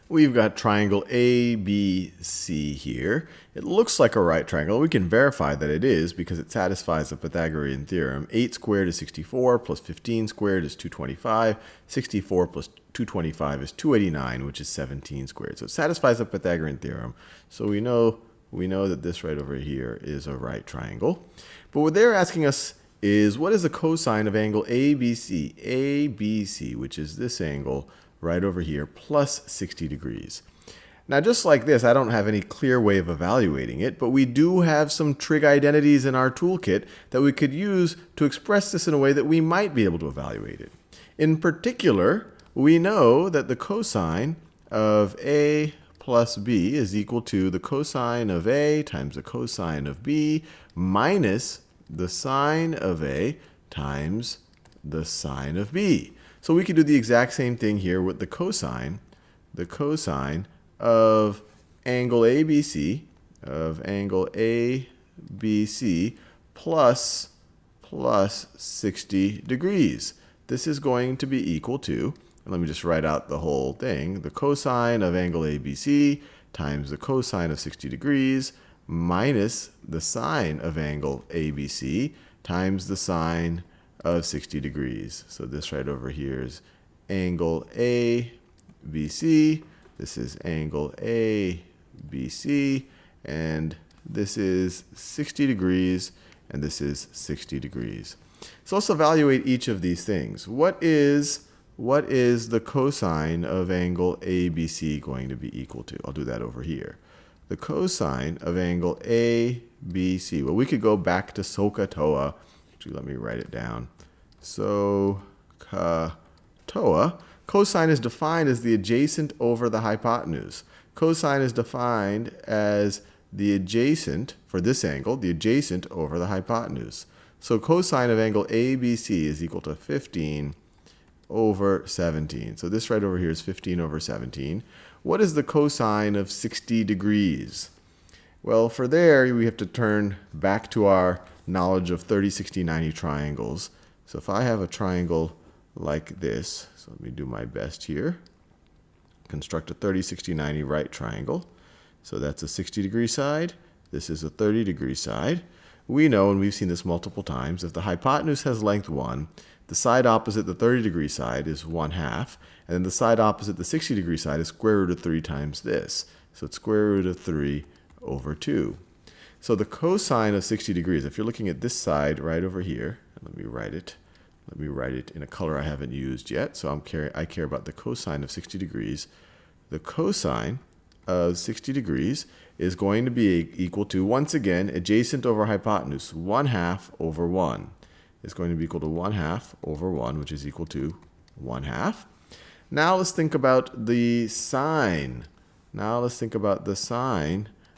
We've got triangle ABC here. It looks like a right triangle. We can verify that it is because it satisfies the Pythagorean theorem. 8 squared is 64, plus 15 squared is 225. 64 plus 225 is 289, which is 17 squared. So it satisfies the Pythagorean theorem. So we know that this right over here is a right triangle. But what they're asking us is, what is the cosine of angle ABC? ABC, which is this angle right over here, plus 60 degrees. Now, just like this, I don't have any clear way of evaluating it, but we do have some trig identities in our toolkit that we could use to express this in a way that we might be able to evaluate it. In particular, we know that the cosine of A plus B is equal to the cosine of A times the cosine of B minus the sine of A times the sine of B. So we could do the exact same thing here with the cosine of angle ABC, plus 60 degrees. This is going to be equal to, and let me just write out the whole thing, the cosine of angle ABC times the cosine of 60 degrees minus the sine of angle ABC times the sine of 60 degrees. So this right over here is angle ABC. This is angle ABC. And this is 60 degrees. And this is 60 degrees. So let's evaluate each of these things. What is the cosine of angle ABC going to be equal to? I'll do that over here. The cosine of angle ABC. Well, we could go back to SOHCAHTOA. Actually, let me write it down. SOHCAHTOA. Cosine is defined as the adjacent over the hypotenuse. Cosine is defined as the adjacent, for this angle, the adjacent over the hypotenuse. So cosine of angle ABC is equal to 15 over 17. So this right over here is 15 over 17. What is the cosine of 60 degrees? Well, for there, we have to turn back to our knowledge of 30, 60, 90 triangles. So if I have a triangle like this, so let me do my best here. Construct a 30, 60, 90 right triangle. So that's a 60-degree side. This is a 30-degree side. We know, and we've seen this multiple times, if the hypotenuse has length 1, the side opposite the 30-degree side is 1/2, and then the side opposite the 60-degree side is square root of 3 times this. So it's square root of 3 over 2. So the cosine of 60 degrees, if you're looking at this side right over here, let me write it in a color I haven't used yet. So I care about the cosine of 60 degrees. The cosine of 60 degrees is going to be equal to, once again, adjacent over hypotenuse, 1/2 over 1. It's going to be equal to 1/2 over 1, which is equal to 1/2. Now let's think about the sine.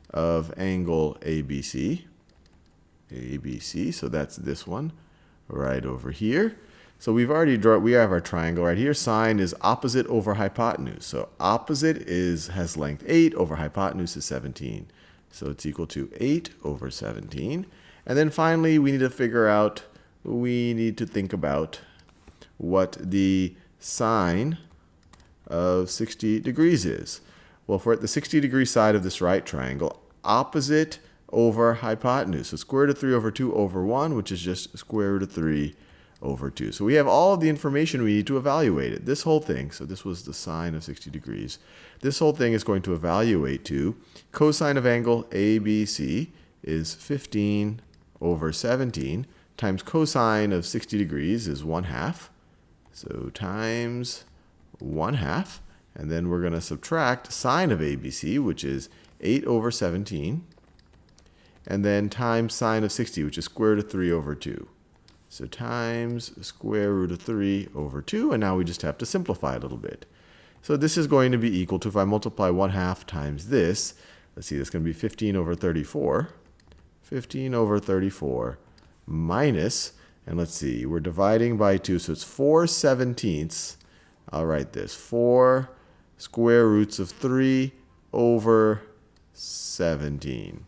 Of angle ABC. So that's this one right over here. So we have our triangle right here. Sine is opposite over hypotenuse. So opposite has length 8 over hypotenuse is 17. So it's equal to 8 over 17. And then finally, we need to think about what the sine of 60 degrees is. Well, for the 60-degree side of this right triangle, opposite over hypotenuse. So square root of 3 over 2 over 1, which is just square root of 3 over 2. So we have all of the information we need to evaluate it. This whole thing, so this was the sine of 60 degrees. This whole thing is going to evaluate to cosine of angle ABC is 15 over 17 times cosine of 60 degrees is 1/2. So times 1/2. And then we're going to subtract sine of ABC, which is 8 over 17. And then times sine of 60, which is square root of 3 over 2. So times square root of 3 over 2. And now we just have to simplify a little bit. So this is going to be equal to, if I multiply 1/2 times this, let's see, that's going to be 15 over 34. 15 over 34 minus, and let's see, we're dividing by 2, so it's 4/17. I'll write this, 4 square roots of 3 over 17.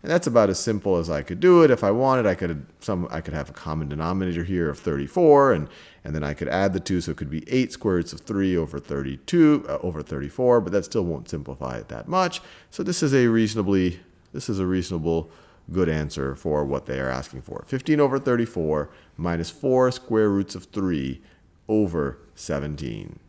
And that's about as simple as I could do it. If I wanted, I could have a common denominator here of 34 And then I could add the 2, so it could be 8 square roots of 3 over 32 over 34, but that still won't simplify it that much. So this is a reasonable good answer for what they are asking for. 15 over 34 minus 4 square roots of 3 over 17.